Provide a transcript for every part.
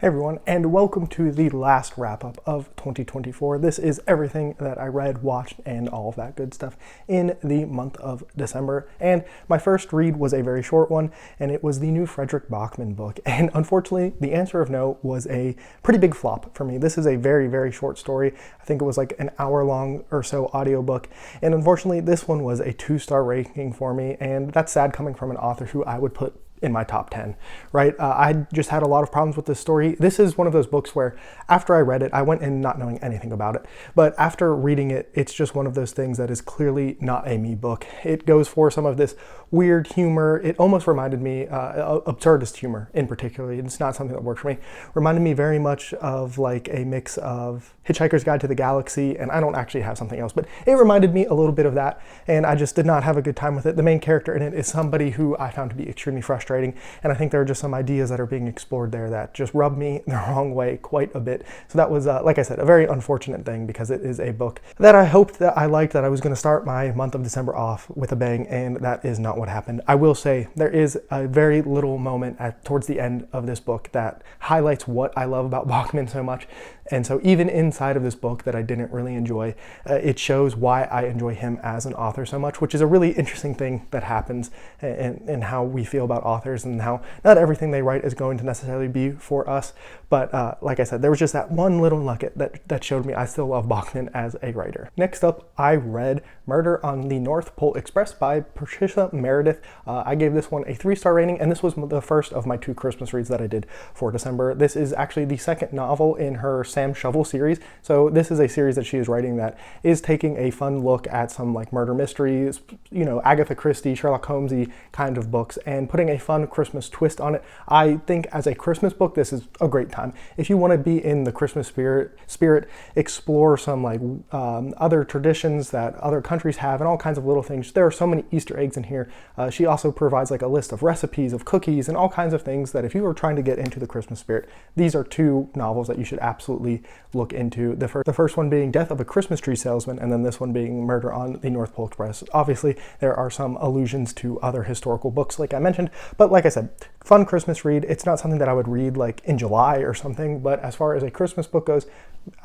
Hey everyone, and welcome to the last wrap-up of 2024. This is everything that I read, watched, and all of that good stuff in the month of December. And my first read was a very short one, and it was the new Frederick Bachman book. And unfortunately, The Answer of No was a pretty big flop for me. This is a very, very short story. I think it was like an hour-long or so audiobook. And unfortunately, this one was a 2-star ranking for me, and that's sad coming from an author who I would put in my top 10, right? I just had a lot of problems with this story. This is one of those books where after I read it, I went in not knowing anything about it. But after reading it, it's just one of those things that is clearly not a me book. It goes for some of this weird humor. It almost reminded me, absurdist humor in particular. It's not something that worked for me. Reminded me very much of like a mix of Hitchhiker's Guide to the Galaxy, and I don't actually have something else, but it reminded me a little bit of that, and I just did not have a good time with it. The main character in it is somebody who I found to be extremely frustrating, and I think there are just some ideas that are being explored there that just rubbed me the wrong way quite a bit. So that was, like I said, a very unfortunate thing because it is a book that I hoped that I liked, that I was going to start my month of December off with a bang, and that is not what happened. I will say there is a very little moment towards the end of this book that highlights what I love about Bachman so much. And so even inside of this book that I didn't really enjoy, it shows why I enjoy him as an author so much, which is a really interesting thing that happens in how we feel about authors and how not everything they write is going to necessarily be for us. But like I said, there was just that one little nugget that showed me I still love Bachman as a writer. Next up, I read Murder on the North Pole Express by Patricia Meredith. I gave this one a 3-star rating, and this was the first of my 2 Christmas reads that I did for December. This is actually the second novel in her Sam Shovel series. So this is a series that she is writing that is taking a fun look at some like murder mysteries, you know, Agatha Christie, Sherlock Holmesy kind of books, and putting a fun Christmas twist on it. I think as a Christmas book, this is a great time. If you want to be in the Christmas spirit, explore some like other traditions that other countries have and all kinds of little things. There are so many Easter eggs in here. She also provides like a list of recipes of cookies and all kinds of things that if you are trying to get into the Christmas spirit, these are 2 novels that you should absolutely look into. The first one being Death of a Christmas Tree Salesman, and then this one being Murder on the North Pole Express. Obviously, there are some allusions to other historical books, like I mentioned, but like I said, fun Christmas read. It's not something that I would read like in July or something, but as far as a Christmas book goes,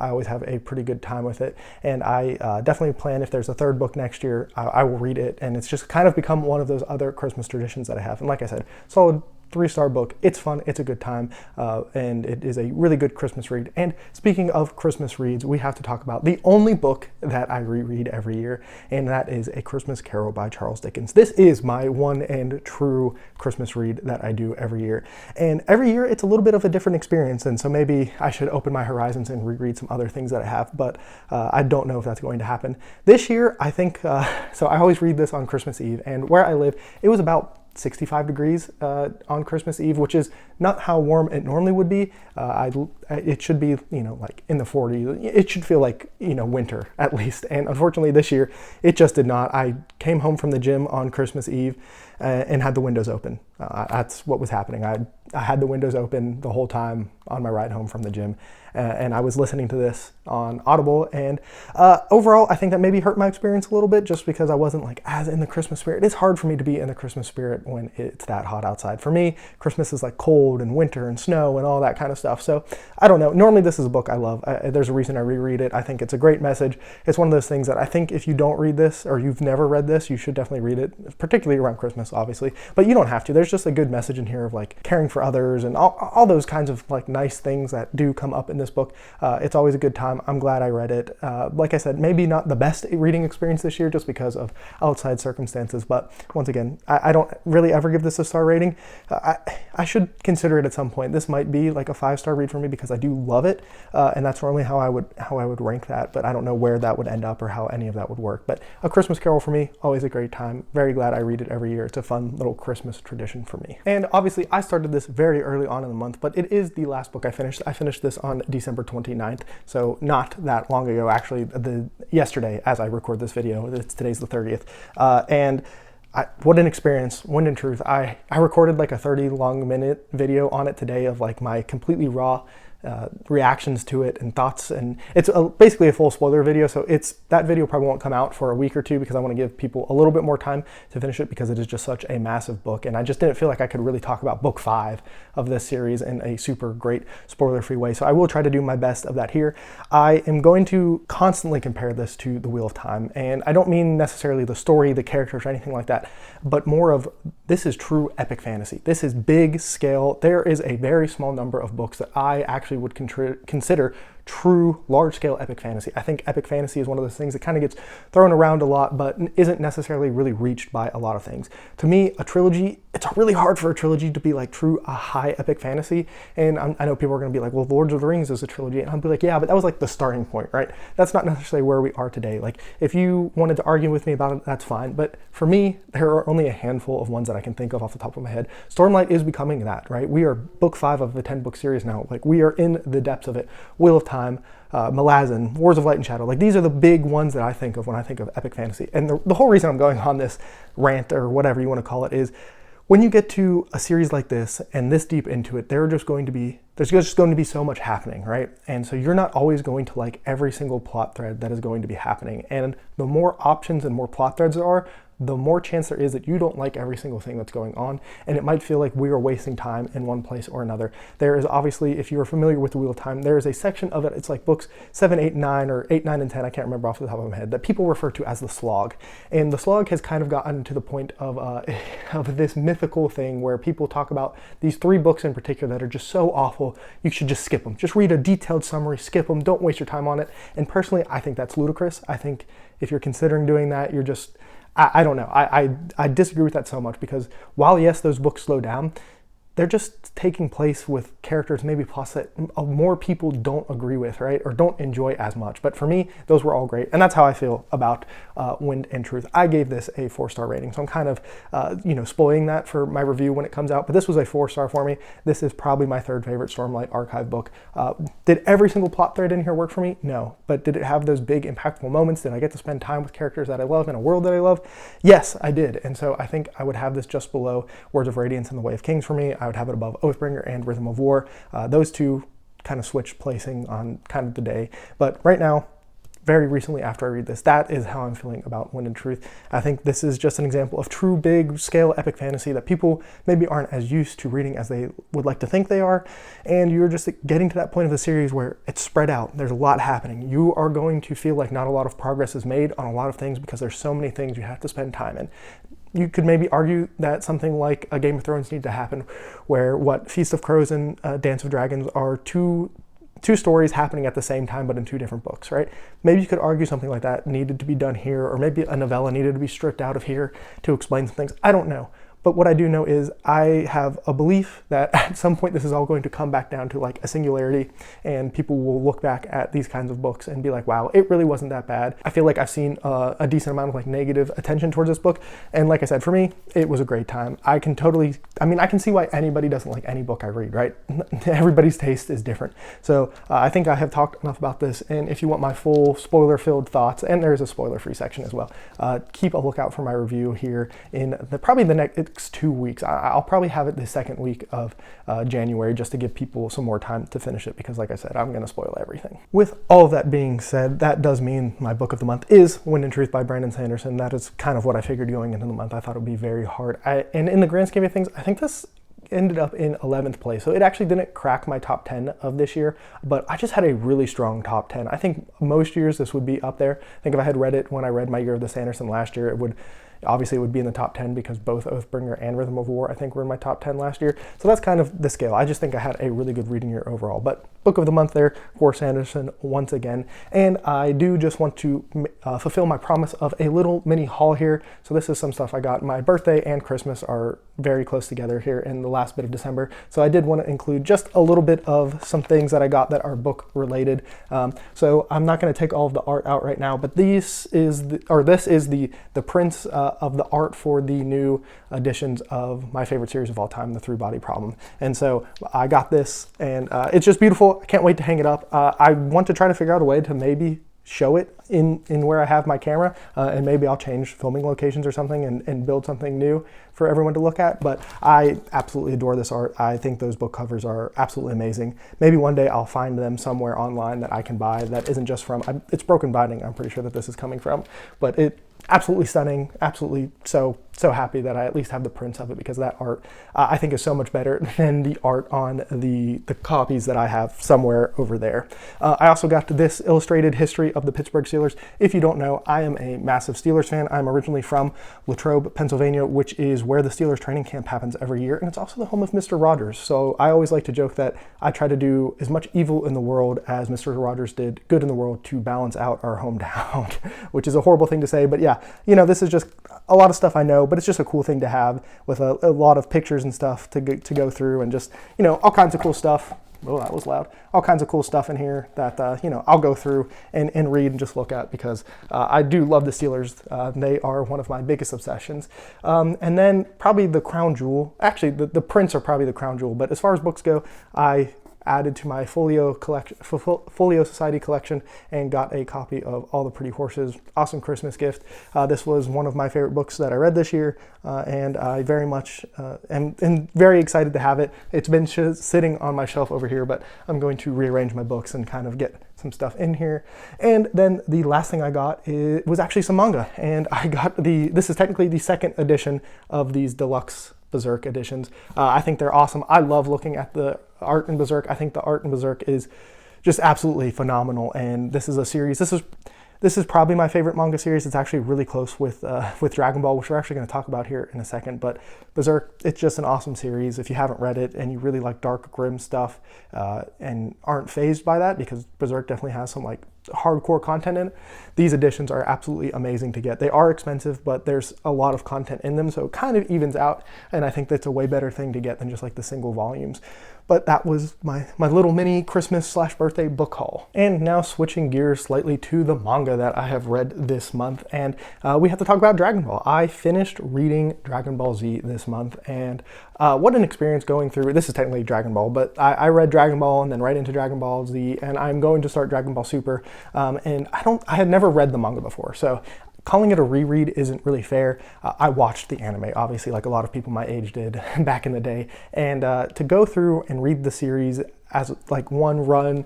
I always have a pretty good time with it, and I definitely plan if there's a 3rd book next year, I will read it, and it's just kind of become one of those other Christmas traditions that I have. And like I said, solid 3-star book. It's fun, it's a good time, and it is a really good Christmas read. And speaking of Christmas reads, we have to talk about the only book that I reread every year, and that is A Christmas Carol by Charles Dickens. This is my one and true Christmas read that I do every year. And every year it's a little bit of a different experience, and so maybe I should open my horizons and reread some other things that I have, but I don't know if that's going to happen. This year, I think, so I always read this on Christmas Eve, and where I live, it was about 65 degrees on Christmas Eve, which is not how warm it normally would be. It should be, you know, like in the 40s. It should feel like, you know, winter at least. And unfortunately this year, it just did not. I came home from the gym on Christmas Eve and had the windows open. That's what was happening. I had the windows open the whole time on my ride home from the gym, and I was listening to this on Audible, and overall I think that maybe hurt my experience a little bit just because I wasn't like as in the Christmas spirit. It's hard for me to be in the Christmas spirit when it's that hot outside. For me, Christmas is like cold and winter and snow and all that kind of stuff. So I don't know. Normally this is a book I love. There's a reason I reread it. I think it's a great message. It's one of those things that I think if you don't read this or you've never read this, you should definitely read it, particularly around Christmas, obviously, but you don't have to. There's just a good message in here of like caring for others and all those kinds of like nice things that do come up in this book. It's always a good time. I'm glad I read it. Like I said, maybe not the best reading experience this year just because of outside circumstances, but once again, I don't really ever give this a star rating. I should consider it at some point. This might be like a 5-star read for me because I do love it, and that's normally how I would rank that, but I don't know where that would end up or how any of that would work. But A Christmas Carol for me, always a great time. Very glad I read it every year. It's a fun little Christmas tradition for me. And obviously I started this very early on in the month, but it is the last book I finished. I finished this on December 29th, so not that long ago, actually, yesterday as I record this video. Today's the 30th, and what an experience. When in truth, I recorded like a 30 long minute video on it today of like my completely raw reactions to it and thoughts, and it's basically a full spoiler video, so that video probably won't come out for a week or two because I want to give people a little bit more time to finish it because it is just such a massive book, and I just didn't feel like I could really talk about book 5 of this series in a super great spoiler-free way, so I will try to do my best of that here. I am going to constantly compare this to The Wheel of Time, and I don't mean necessarily the story, the characters, or anything like that, but more of this is true epic fantasy. This is big scale. There is a very small number of books that I actually would consider true large-scale epic fantasy. I think epic fantasy is one of those things that kind of gets thrown around a lot but isn't necessarily really reached by a lot of things. To me, a trilogy, it's really hard for a trilogy to be like true a high epic fantasy, and I know people are going to be like, well, Lord of the Rings is a trilogy, and I'll be like, yeah, but that was like the starting point, right? That's not necessarily where we are today. Like, if you wanted to argue with me about it, that's fine, but for me, there are only a handful of ones that I can think of off the top of my head. Stormlight is becoming that, right? We are book 5 of the 10-book series now. Like, we are in the depths of it. Wheel of Time, Malazan, Wars of Light and Shadow. Like, these are the big ones that I think of when I think of epic fantasy. And the whole reason I'm going on this rant, or whatever you want to call it, is when you get to a series like this and this deep into it, there's just going to be so much happening, right? And so you're not always going to like every single plot thread that is going to be happening. And the more options and more plot threads there are, the more chance there is that you don't like every single thing that's going on, and it might feel like we are wasting time in one place or another. There is obviously, if you're familiar with the Wheel of Time, there is a section of it, it's like books 7, 8, 9, or 8, 9, and 10, I can't remember off the top of my head, that people refer to as the slog. And the slog has kind of gotten to the point of, of this mythical thing where people talk about these 3 books in particular that are just so awful, you should just skip them. Just read a detailed summary, skip them, don't waste your time on it. And personally, I think that's ludicrous. I think if you're considering doing that, you're just, I don't know. I disagree with that so much, because while, yes, those books slow down, they're just taking place with characters maybe plus that more people don't agree with, right? Or don't enjoy as much. But for me, those were all great. And that's how I feel about Wind and Truth. I gave this a 4-star rating. So I'm kind of, spoiling that for my review when it comes out. But this was a 4-star for me. This is probably my 3rd favorite Stormlight Archive book. Did every single plot thread in here work for me? No. But did it have those big impactful moments? Did I get to spend time with characters that I love in a world that I love? Yes, I did. And so I think I would have this just below Words of Radiance and The Way of Kings for me. I would have it above Oathbringer and Rhythm of War. Those two kind of switch placing on kind of the day. But right now, very recently after I read this, that is how I'm feeling about Wind and Truth. I think this is just an example of true big scale epic fantasy that people maybe aren't as used to reading as they would like to think they are. And you're just getting to that point of the series where it's spread out. There's a lot happening. You are going to feel like not a lot of progress is made on a lot of things because there's so many things you have to spend time in. You could maybe argue that something like a Game of Thrones needs to happen, where Feast of Crows and Dance of Dragons are two stories happening at the same time but in 2 different books, right? Maybe you could argue something like that needed to be done here, or maybe a novella needed to be stripped out of here to explain some things. I don't know. But what I do know is I have a belief that at some point this is all going to come back down to like a singularity, and people will look back at these kinds of books and be like, wow, it really wasn't that bad. I feel like I've seen a decent amount of like negative attention towards this book. And like I said, for me, it was a great time. I can see why anybody doesn't like any book I read, right? Everybody's taste is different. So I think I have talked enough about this. And if you want my full spoiler-filled thoughts, and there's a spoiler-free section as well, keep a lookout for my review here in probably the next 2 weeks. I'll probably have it the 2nd week of January, just to give people some more time to finish it, because like I said, I'm going to spoil everything. With all of that being said, that does mean my book of the month is Wind and Truth by Brandon Sanderson. That is kind of what I figured going into the month. I thought it would be very hard. And in the grand scheme of things, I think this ended up in 11th place. So it actually didn't crack my top 10 of this year, but I just had a really strong top 10. I think most years this would be up there. I think if I had read it when I read My Year of the Sanderson last year, it would be in the top 10, because both Oathbringer and Rhythm of War I think were in my top 10 last year. So that's kind of the scale. I just think I had a really good reading year overall. But book of the month there for Sanderson once again. And I do just want to fulfill my promise of a little mini haul here. So this is some stuff I got. My birthday and Christmas are very close together here in the last bit of December. So I did want to include just a little bit of some things that I got that are book related. So I'm not going to take all of the art out right now, but this is the prints of the art for the new editions of my favorite series of all time, The Three-Body Problem. And so I got this, and it's just beautiful. I can't wait to hang it up. I want to try to figure out a way to maybe show it in where I have my camera, and maybe I'll change filming locations or something and build something new for everyone to look at. But I absolutely adore this art. I think those book covers are absolutely amazing. Maybe one day I'll find them somewhere online that I can buy that isn't just from, it's Broken Binding, I'm pretty sure that this is coming from, but it absolutely stunning, absolutely so happy that I at least have the prints of it, because that art I think is so much better than the art on the copies that I have somewhere over there. I also got this illustrated history of the Pittsburgh Steelers. If you don't know, I am a massive Steelers fan. I'm originally from Latrobe, Pennsylvania, which is where the Steelers training camp happens every year, and it's also the home of Mr. Rogers. So I always like to joke that I try to do as much evil in the world as Mr. Rogers did good in the world to balance out our hometown, which is a horrible thing to say, but yeah, this is just a lot of stuff I know, but it's just a cool thing to have with a lot of pictures and stuff to go through, and just, all kinds of cool stuff. Oh, that was loud. All kinds of cool stuff in here that, I'll go through and read and just look at, because I do love the Steelers. They are one of my biggest obsessions. And then probably the crown jewel. Actually, the prints are probably the crown jewel, but as far as books go, I added to my Folio Society collection and got a copy of All the Pretty Horses. Awesome Christmas gift. This was one of my favorite books that I read this year, and I very much am very excited to have it. It's been sitting on my shelf over here, but I'm going to rearrange my books and kind of get some stuff in here. And then the last thing I got was actually some manga, and I got this is technically the second edition of these deluxe Berserk editions. I think they're awesome. I love looking at the art in Berserk. I think the art in Berserk is just absolutely phenomenal, and this is a series. This is probably my favorite manga series. It's actually really close with Dragon Ball, which we're actually going to talk about here in a second. But Berserk, it's just an awesome series. If you haven't read it and you really like dark, grim stuff and aren't fazed by that, because Berserk definitely has some like hardcore content in it, these editions are absolutely amazing to get. They are expensive, but there's a lot of content in them, so it kind of evens out, and I think that's a way better thing to get than just like the single volumes. But that was my little mini Christmas/birthday book haul. And now switching gears slightly to the manga that I have read this month, and we have to talk about Dragon Ball. I finished reading Dragon Ball Z this month, and what an experience going through. This is technically Dragon Ball, but I read Dragon Ball and then right into Dragon Ball Z, and I'm going to start Dragon Ball Super. And I had never read the manga before, so calling it a reread isn't really fair. I watched the anime, obviously, like a lot of people my age did back in the day, and to go through and read the series as like one run,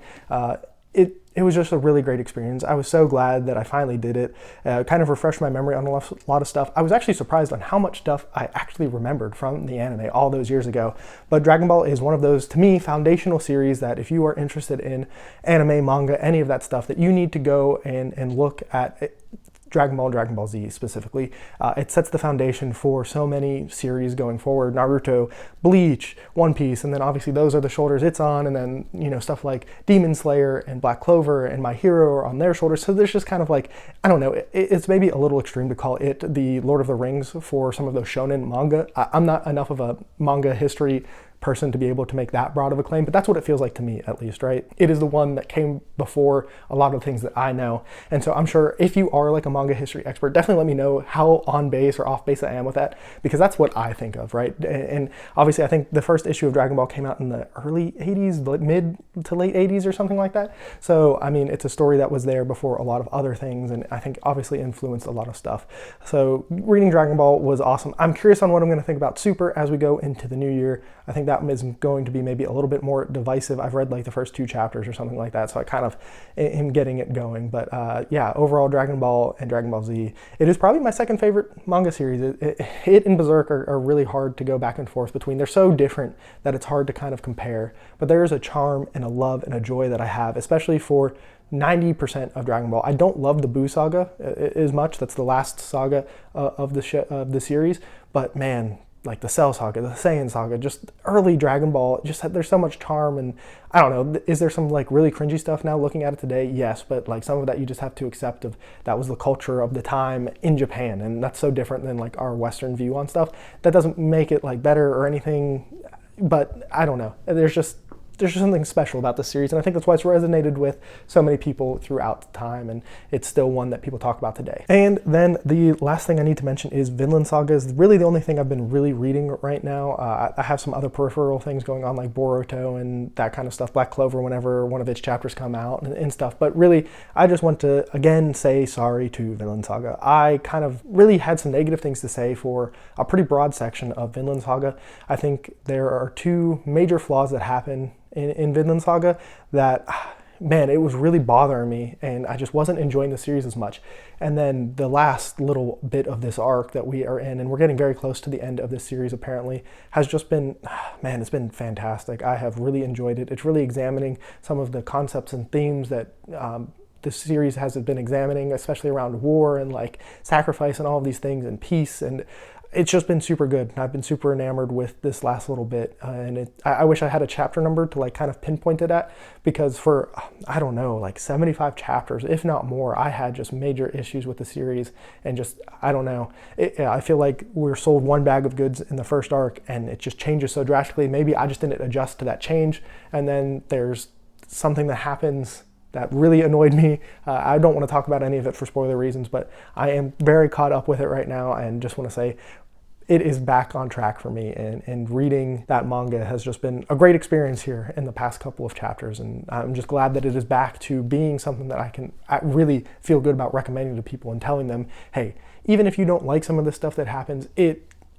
it was just a really great experience. I was so glad that I finally did it. Kind of refreshed my memory on a lot of stuff. I was actually surprised on how much stuff I actually remembered from the anime all those years ago. But Dragon Ball is one of those, to me, foundational series that if you are interested in anime, manga, any of that stuff, that you need to go and look at Dragon Ball Z specifically. It sets the foundation for so many series going forward. Naruto, Bleach, One Piece, and then obviously those are the shoulders it's on, and then stuff like Demon Slayer and Black Clover and My Hero are on their shoulders. So there's just kind of like, I don't know, it's maybe a little extreme to call it the Lord of the Rings for some of those shonen manga. I'm not enough of a manga history person to be able to make that broad of a claim, but that's what it feels like to me, at least, right? It is the one that came before a lot of the things that I know. And so I'm sure if you are like a manga history expert, definitely let me know how on base or off base I am with that, because that's what I think of, right? And obviously I think the first issue of Dragon Ball came out in the early 80s, mid to late 80s or something like that. So, I mean, it's a story that was there before a lot of other things, and I think obviously influenced a lot of stuff. So reading Dragon Ball was awesome. I'm curious on what I'm going to think about Super as we go into the new year. I think that is going to be maybe a little bit more divisive. I've read like the first 2 chapters or something like that, so I kind of am getting it going. But yeah, overall, Dragon Ball and Dragon Ball Z, it is probably my second favorite manga series. It and Berserk are really hard to go back and forth between. They're so different that it's hard to kind of compare. But there is a charm and a love and a joy that I have, especially for 90% of Dragon Ball. I don't love the Buu saga as much. That's the last saga of the series. But man, like the Cell saga, the Saiyan saga, just early Dragon Ball, there's so much charm. And I don't know, is there some like really cringy stuff now looking at it today? Yes, but like some of that you just have to accept that was the culture of the time in Japan, and that's so different than like our Western view on stuff. That doesn't make it like better or anything, but I don't know. There's just there's just something special about this series, and I think that's why it's resonated with so many people throughout time, and it's still one that people talk about today. And then the last thing I need to mention is Vinland Saga is really the only thing I've been really reading right now. I have some other peripheral things going on, like Boruto and that kind of stuff, Black Clover whenever one of its chapters come out and stuff, but really I just want to again say sorry to Vinland Saga. I kind of really had some negative things to say for a pretty broad section of Vinland Saga. I think there are two major flaws that happen in Vinland Saga that, man, it was really bothering me, and I just wasn't enjoying the series as much. And then the last little bit of this arc that we are in, and we're getting very close to the end of this series apparently, has just been, man, it's been fantastic. I have really enjoyed it. It's really examining some of the concepts and themes that this series has been examining, especially around war and like sacrifice and all of these things and peace, and it's just been super good. I've been super enamored with this last little bit, and I wish I had a chapter number to like kind of pinpoint it at, because for, I don't know, like 75 chapters, if not more, I had just major issues with the series, and just, I don't know. I feel like we're sold one bag of goods in the first arc, and it just changes so drastically. Maybe I just didn't adjust to that change, and then there's something that happens that really annoyed me. I don't want to talk about any of it for spoiler reasons, but I am very caught up with it right now, and just want to say it is back on track for me, and reading that manga has just been a great experience here in the past couple of chapters, and I'm just glad that it is back to being something that I really feel good about recommending to people and telling them, hey, even if you don't like some of the stuff that happens,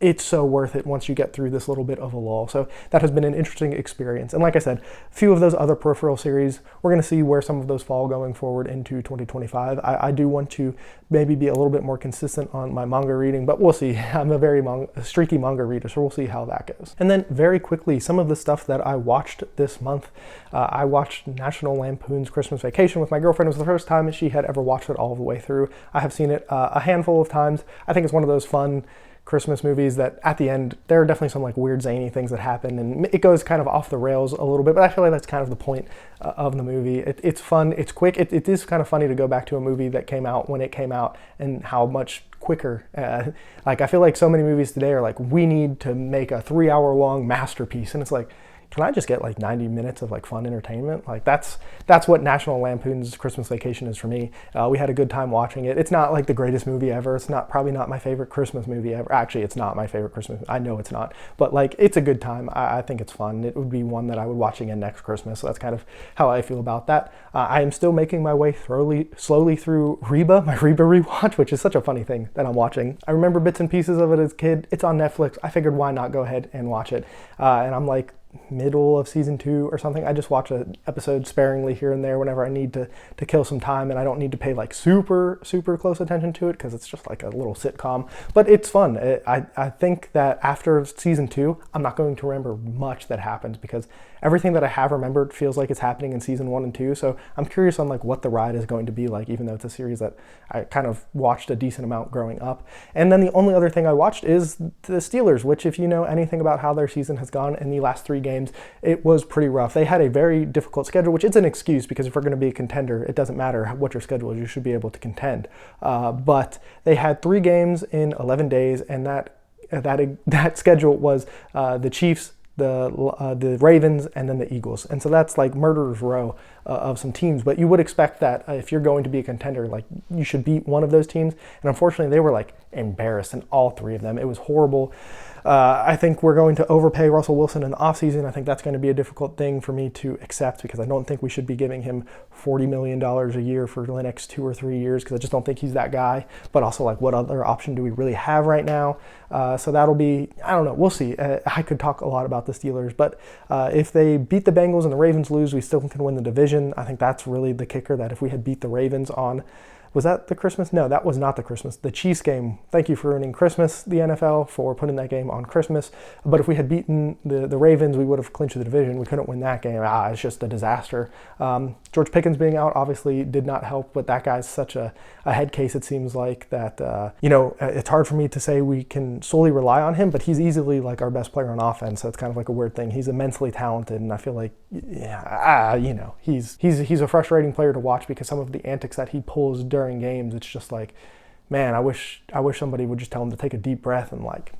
it's so worth it once you get through this little bit of a lull. So that has been an interesting experience. And like I said, a few of those other peripheral series, we're going to see where some of those fall going forward into 2025. I do want to maybe be a little bit more consistent on my manga reading, but we'll see. I'm a very streaky manga reader, so we'll see how that goes. And then very quickly, some of the stuff that I watched this month. I watched National Lampoon's Christmas Vacation with my girlfriend. It was the first time she had ever watched it all the way through. I have seen it a handful of times. I think it's one of those fun Christmas movies that at the end, there are definitely some like weird zany things that happen, and it goes kind of off the rails a little bit, but I feel like that's kind of the point of the movie. It's fun, it's quick. It is kind of funny to go back to a movie that came out when it came out, and how much quicker. Like I feel like so many movies today are like, we need to make a 3-hour long masterpiece, and it's like, can I just get like 90 minutes of like fun entertainment? Like that's what National Lampoon's Christmas Vacation is for me. We had a good time watching it. It's not like the greatest movie ever. It's probably not my favorite Christmas movie ever. Actually, it's not my favorite Christmas movie. I know it's not, but like it's a good time. I think it's fun. It would be one that I would watch again next Christmas. So that's kind of how I feel about that. I am still making my way slowly through Reba, my Reba rewatch, which is such a funny thing that I'm watching. I remember bits and pieces of it as a kid. It's on Netflix. I figured why not go ahead and watch it. And I'm like middle of season 2 or something. I just watch an episode sparingly here and there whenever I need to kill some time, and I don't need to pay like super close attention to it because it's just like a little sitcom, but it's fun. I think that after season 2, I'm not going to remember much that happens, because everything that I have remembered feels like it's happening in season 1 and 2. So I'm curious on like what the ride is going to be like, even though it's a series that I kind of watched a decent amount growing up. And then the only other thing I watched is the Steelers, which, if you know anything about how their season has gone in the last 3 games, it was pretty rough. They had a very difficult schedule, which is an excuse, because if we're going to be a contender, it doesn't matter what your schedule is, you should be able to contend. But they had 3 games in 11 days, and that schedule was the Chiefs, the Ravens, and then the Eagles. And so that's like murderer's row of some teams, but you would expect that if you're going to be a contender, like you should beat one of those teams. And unfortunately, they were like embarrassed in all 3 of them. It was horrible. I think we're going to overpay Russell Wilson in the offseason. I think that's going to be a difficult thing for me to accept, because I don't think we should be giving him $40 million a year for the next 2 or 3 years, because I just don't think he's that guy. But also, like, what other option do we really have right now? So that'll be, I don't know, we'll see. I could talk a lot about the Steelers, but if they beat the Bengals and the Ravens lose, we still can win the division. I think that's really the kicker, that if we had beat the Ravens on, was that the Christmas? No, that was not the Christmas. The Chiefs game. Thank you for ruining Christmas, the NFL, for putting that game on Christmas. But if we had beaten the Ravens, we would have clinched the division. We couldn't win that game. It's just a disaster. George Pickens being out obviously did not help, but that guy's such a head case, it seems like, that, it's hard for me to say we can solely rely on him, but he's easily like our best player on offense. So it's kind of like a weird thing. He's immensely talented, and I feel like, he's a frustrating player to watch, because some of the antics that he pulls during games, it's just like, man, I wish somebody would just tell him to take a deep breath and like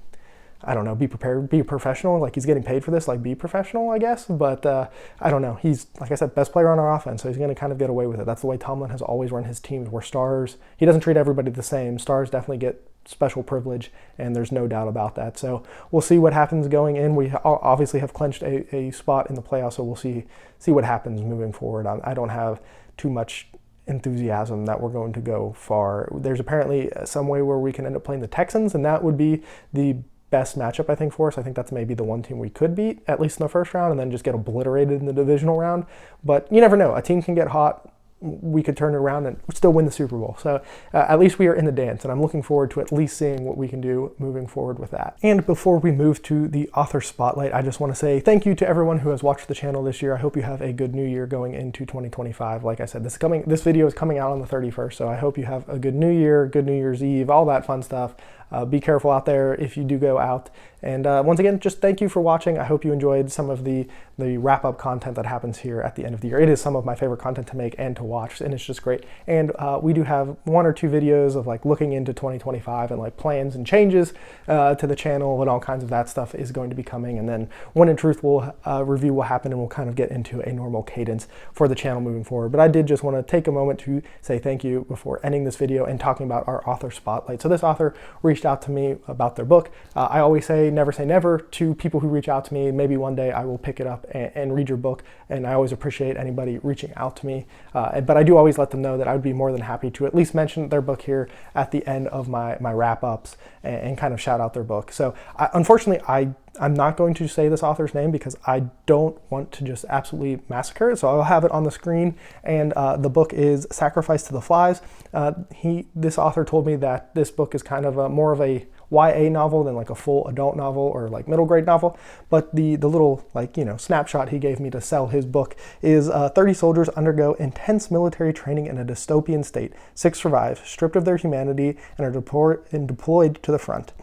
I don't know, be prepared, be professional. Like, he's getting paid for this, like, be professional, I guess. But I don't know. He's, like I said, best player on our offense, so he's going to kind of get away with it. That's the way Tomlin has always run his teams, where stars, he doesn't treat everybody the same. Stars definitely get special privilege, and there's no doubt about that. So we'll see what happens going in. We obviously have clinched a spot in the playoffs, so we'll see what happens moving forward. I don't have too much enthusiasm that we're going to go far. There's apparently some way where we can end up playing the Texans, and that would be the best matchup, I think, for us. I think that's maybe the one team we could beat, at least in the first round, and then just get obliterated in the divisional round. But you never know. A team can get hot. We could turn it around and still win the Super Bowl. So at least we are in the dance, and I'm looking forward to at least seeing what we can do moving forward with that. And before we move to the author spotlight, I just want to say thank you to everyone who has watched the channel this year. I hope you have a good new year going into 2025. Like I said, this video is coming out on the 31st, so I hope you have a good new year, good New Year's Eve, all that fun stuff. Be careful out there if you do go out. And once again, just thank you for watching. I hope you enjoyed some of the wrap-up content that happens here at the end of the year. It is some of my favorite content to make and to watch, and it's just great. And we do have 1 or 2 videos of like looking into 2025 and like plans and changes to the channel, and all kinds of that stuff is going to be coming. And then When in Truth will review what happened, and we'll kind of get into a normal cadence for the channel moving forward. But I did just want to take a moment to say thank you before ending this video and talking about our author spotlight. So this author reached out to me about their book. I always say never to people who reach out to me. Maybe one day I will pick it up and read your book, and I always appreciate anybody reaching out to me. But I do always let them know that I would be more than happy to at least mention their book here at the end of my wrap-ups and kind of shout out their book. So unfortunately, I'm not going to say this author's name because I don't want to just absolutely massacre it. So I'll have it on the screen. And the book is Sacrifice to the Flies. This author told me that this book is kind of more of a YA novel than like a full adult novel or like middle grade novel. But the little, like, you know, snapshot he gave me to sell his book is 30 soldiers undergo intense military training in a dystopian state. 6 survive, stripped of their humanity, and are deployed to the front.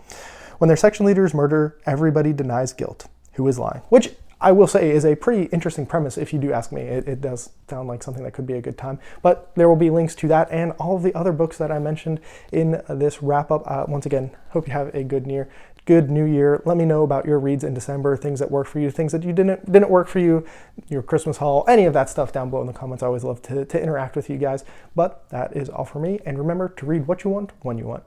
When their section leaders murder, everybody denies guilt. Who is lying? Which I will say is a pretty interesting premise if you do ask me. It does sound like something that could be a good time. But there will be links to that and all of the other books that I mentioned in this wrap-up. Once again, hope you have a good new year. Let me know about your reads in December, things that worked for you, things that you didn't work for you, your Christmas haul, any of that stuff down below in the comments. I always love to interact with you guys. But that is all for me. And remember to read what you want when you want.